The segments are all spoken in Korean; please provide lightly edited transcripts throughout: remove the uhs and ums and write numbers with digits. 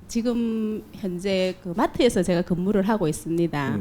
지금 현재 그 마트에서 제가 근무를 하고 있습니다.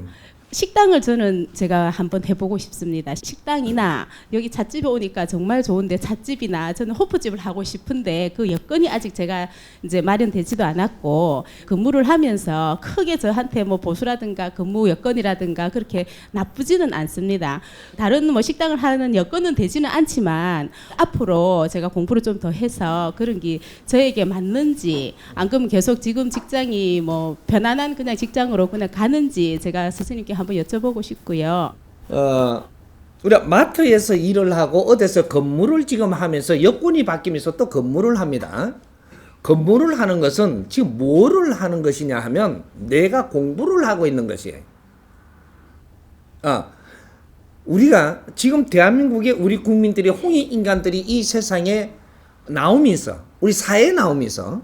식당을 저는 제가 한번 해보고 싶습니다. 식당이나 여기 찻집에 오니까 정말 좋은데 찻집이나 저는 호프집을 하고 싶은데 그 여건이 아직 제가 이제 마련되지도 않았고 근무를 하면서 크게 저한테 뭐 보수라든가 근무 여건이라든가 그렇게 나쁘지는 않습니다. 다른 뭐 식당을 하는 여건은 되지는 않지만 앞으로 제가 공부를 좀 더 해서 그런 게 저에게 맞는지 안 그러면 계속 지금 직장이 뭐 편안한 그냥 직장으로 그냥 가는지 제가 스승님께 한번 여쭤보고 싶고요. 우리가 마트에서 일을 하고 어디서 근무를 지금 하면서 여건이 바뀌면서 또 근무를 합니다. 근무를 하는 것은 지금 뭐를 하는 것이냐 하면 내가 공부를 하고 있는 것이에요. 우리가 지금 대한민국의 우리 국민들이 홍익 인간들이 이 세상에 나오면서 우리 사회에 나오면서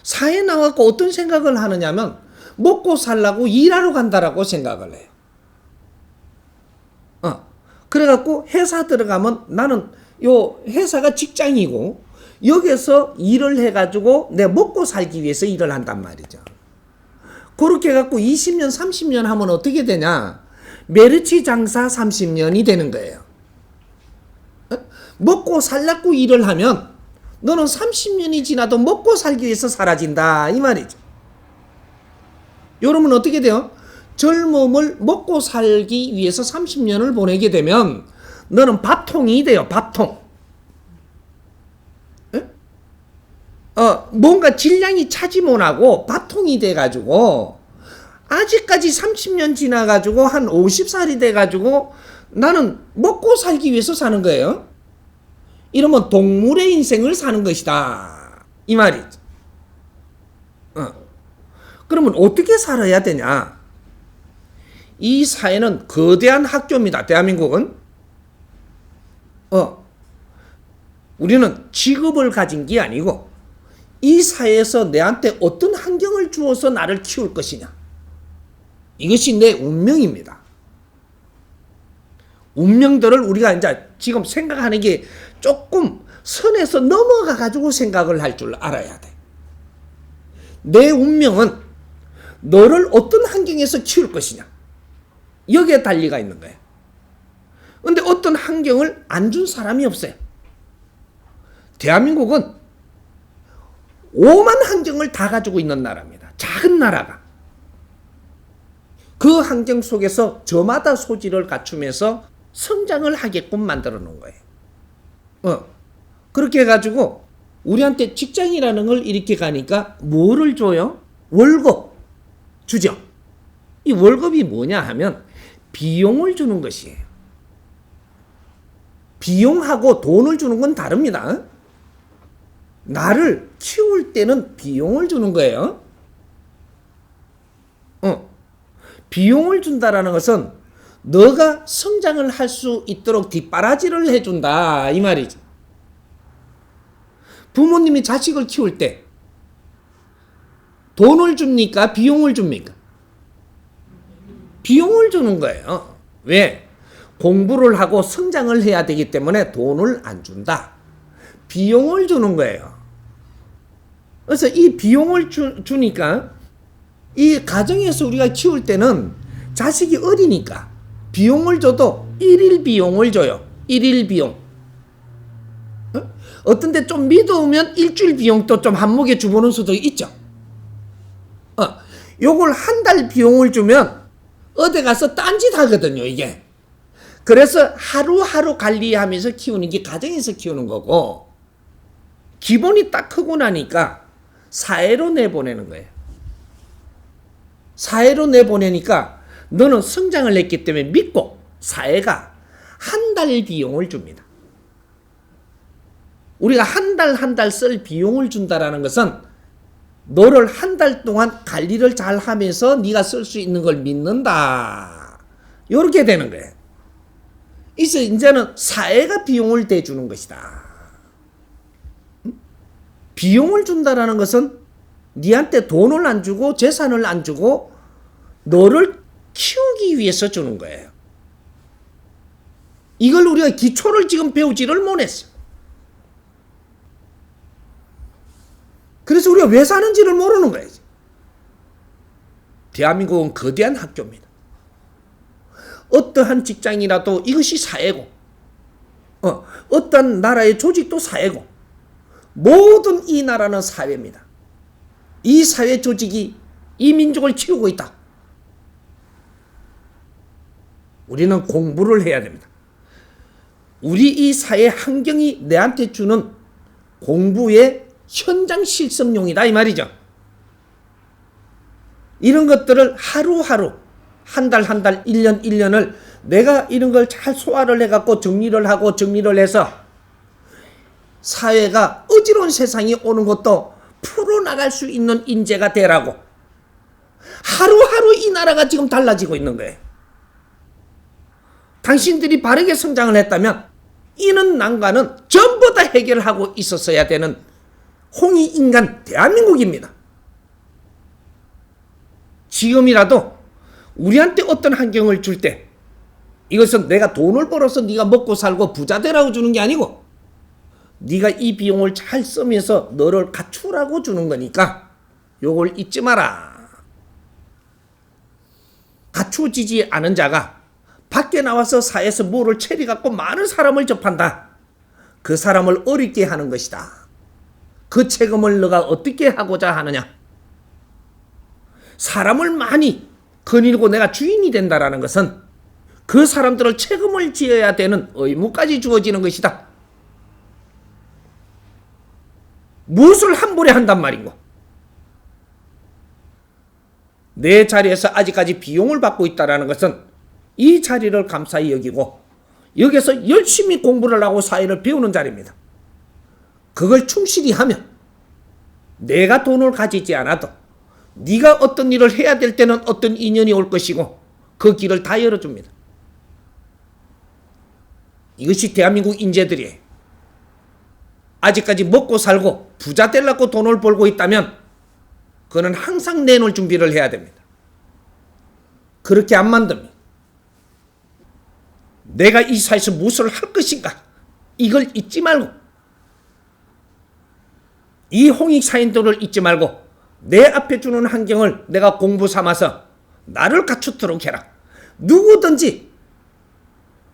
사회에 나와서 어떤 생각을 하느냐면 먹고 살라고 일하러 간다라고 생각을 해요. 그래갖고 회사 들어가면 나는 요 회사가 직장이고 여기서 일을 해가지고 내 먹고 살기 위해서 일을 한단 말이죠. 그렇게 해갖고 20년 30년 하면 어떻게 되냐, 메르치 장사 30년이 되는 거예요. 먹고 살라고 일을 하면 너는 30년이 지나도 먹고 살기 위해서 사라진다 이 말이죠. 여러분 어떻게 돼요? 젊음을 먹고 살기 위해서 30년을 보내게 되면 너는 밥통이 돼요. 밥통. 뭔가 질량이 차지 못하고 밥통이 돼가지고 아직까지 30년 지나가지고 한 50살이 돼가지고 나는 먹고 살기 위해서 사는 거예요. 이러면 동물의 인생을 사는 것이다 이 말이죠. 그러면 어떻게 살아야 되냐? 이 사회는 거대한 학교입니다. 대한민국은. 우리는 직업을 가진 게 아니고 이 사회에서 내한테 어떤 환경을 주어서 나를 키울 것이냐. 이것이 내 운명입니다. 운명들을 우리가 이제 지금 생각하는 게 조금 선에서 넘어가 가지고 생각을 할 줄 알아야 돼. 내 운명은 너를 어떤 환경에서 키울 것이냐. 여기에 달리가 있는 거예요. 근데 어떤 환경을 안 준 사람이 없어요. 대한민국은 오만 환경을 다 가지고 있는 나라입니다. 작은 나라가. 그 환경 속에서 저마다 소질을 갖추면서 성장을 하게끔 만들어 놓은 거예요. 그렇게 해가지고 우리한테 직장이라는 걸 이렇게 가니까 뭐를 줘요? 월급 주죠. 이 월급이 뭐냐 하면 비용을 주는 것이에요. 비용하고 돈을 주는 건 다릅니다. 나를 키울 때는 비용을 주는 거예요. 비용을 준다라는 것은 너가 성장을 할 수 있도록 뒷바라지를 해준다 이 말이죠. 부모님이 자식을 키울 때 돈을 줍니까? 비용을 줍니까? 비용을 주는 거예요. 왜? 공부를 하고 성장을 해야 되기 때문에 돈을 안 준다. 비용을 주는 거예요. 그래서 이 비용을 주니까 이 가정에서 우리가 키울 때는 자식이 어리니까 비용을 줘도 일일 비용을 줘요. 일일 비용. 어떤 데 좀 믿어오면 일주일 비용도 좀 한몫에 주보는 수도 있죠. 요걸 한 달 비용을 주면 어디 가서 딴짓 하거든요, 이게. 그래서 하루하루 관리하면서 키우는 게 가정에서 키우는 거고, 기본이 딱 크고 나니까 사회로 내보내는 거예요. 사회로 내보내니까 너는 성장을 했기 때문에 믿고 사회가 한 달 비용을 줍니다. 우리가 한 달 쓸 비용을 준다라는 것은 너를 한 달 동안 관리를 잘 하면서 네가 쓸 수 있는 걸 믿는다. 이렇게 되는 거예요. 이제는 사회가 비용을 대주는 것이다. 비용을 준다라는 것은 네한테 돈을 안 주고 재산을 안 주고 너를 키우기 위해서 주는 거예요. 이걸 우리가 기초를 지금 배우지를 못했어. 그래서 우리가 왜 사는지를 모르는 거예요. 대한민국은 거대한 학교입니다. 어떠한 직장이라도 이것이 사회고, 어떤 나라의 조직도 사회고, 모든 이 나라는 사회입니다. 이 사회 조직이 이 민족을 키우고 있다. 우리는 공부를 해야 됩니다. 우리 이 사회 환경이 내한테 주는 공부의 현장 실습용이다 이 말이죠. 이런 것들을 하루하루, 한 달 한 달, 1년 1년을 내가 이런 걸 잘 소화를 해갖고 정리를 하고 정리를 해서 사회가 어지러운 세상이 오는 것도 풀어나갈 수 있는 인재가 되라고. 하루하루 이 나라가 지금 달라지고 있는 거예요. 당신들이 바르게 성장을 했다면 이는 난관은 전부 다 해결하고 있었어야 되는 홍익인간 대한민국입니다. 지금이라도 우리한테 어떤 환경을 줄 때 이것은 내가 돈을 벌어서 네가 먹고 살고 부자 되라고 주는 게 아니고 네가 이 비용을 잘 쓰면서 너를 갖추라고 주는 거니까 요걸 잊지 마라. 갖추어지지 않은 자가 밖에 나와서 사회에서 뭐를 체리갖고 많은 사람을 접한다. 그 사람을 어렵게 하는 것이다. 그 책임을 너가 어떻게 하고자 하느냐. 사람을 많이 거닐고 내가 주인이 된다라는 것은 그 사람들을 책임을 지어야 되는 의무까지 주어지는 것이다. 무엇을 한 번에 한단 말인고. 내 자리에서 아직까지 비용을 받고 있다는 것은 이 자리를 감사히 여기고 여기서 열심히 공부를 하고 사회를 배우는 자리입니다. 그걸 충실히 하면 내가 돈을 가지지 않아도 네가 어떤 일을 해야 될 때는 어떤 인연이 올 것이고 그 길을 다 열어줍니다. 이것이 대한민국 인재들이에요. 아직까지 먹고 살고 부자 되려고 돈을 벌고 있다면 그는 항상 내놓을 준비를 해야 됩니다. 그렇게 안 만듭니다. 내가 이 사회에서 무엇을 할 것인가 이걸 잊지 말고 이 홍익 사인도를 잊지 말고 내 앞에 주는 환경을 내가 공부 삼아서 나를 갖추도록 해라. 누구든지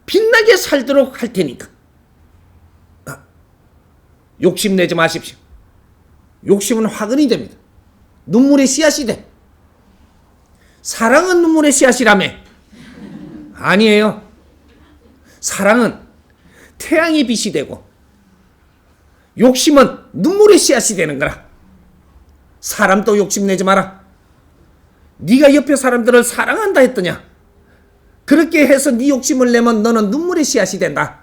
빛나게 살도록 할 테니까. 욕심내지 마십시오. 욕심은 화근이 됩니다. 눈물의 씨앗이 돼. 사랑은 눈물의 씨앗이라며. 아니에요. 사랑은 태양의 빛이 되고 욕심은 눈물의 씨앗이 되는 거라. 사람도 욕심내지 마라. 네가 옆에 사람들을 사랑한다 했더냐. 그렇게 해서 네 욕심을 내면 너는 눈물의 씨앗이 된다.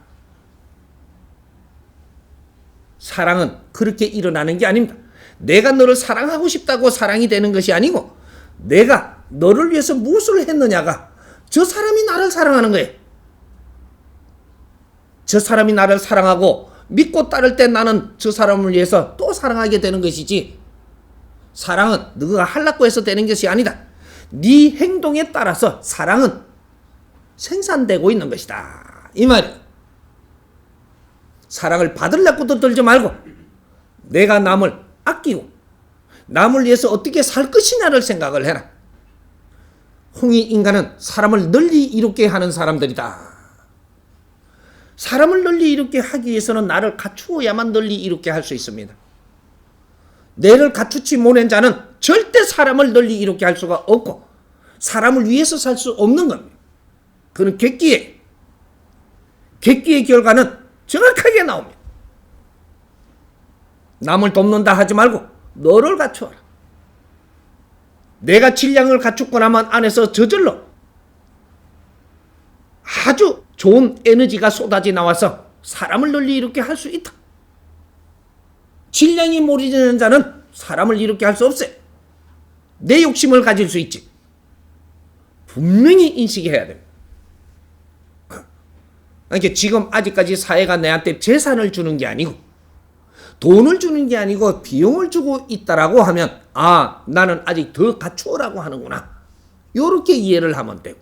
사랑은 그렇게 일어나는 게 아닙니다. 내가 너를 사랑하고 싶다고 사랑이 되는 것이 아니고 내가 너를 위해서 무엇을 했느냐가 저 사람이 나를 사랑하는 거예요. 저 사람이 나를 사랑하고 믿고 따를 때 나는 저 사람을 위해서 또 사랑하게 되는 것이지 사랑은 너가 하려고 해서 되는 것이 아니다. 네 행동에 따라서 사랑은 생산되고 있는 것이다. 이 말이에요. 사랑을 받으려고도 들지 말고 내가 남을 아끼고 남을 위해서 어떻게 살 것이냐를 생각을 해라. 홍익인간은 사람을 널리 이롭게 하는 사람들이다. 사람을 널리 이롭게 하기 위해서는 나를 갖추어야만 널리 이롭게 할 수 있습니다. 내를 갖추지 못한 자는 절대 사람을 널리 이롭게 할 수가 없고 사람을 위해서 살 수 없는 겁니다. 그는 객기의 결과는 정확하게 나옵니다. 남을 돕는다 하지 말고 너를 갖추어라. 내가 질량을 갖추고 나면 안에서 저절로 아주 좋은 에너지가 쏟아져 나와서 사람을 널리 이롭게 할 수 있다. 질량이 모리는 자는 사람을 이롭게 할 수 없어요. 내 욕심을 가질 수 있지. 분명히 인식해야 됩니다. 그러니까 지금 아직까지 사회가 내한테 재산을 주는 게 아니고 돈을 주는 게 아니고 비용을 주고 있다라고 하면 아 나는 아직 더 갖추어라고 하는구나. 이렇게 이해를 하면 되고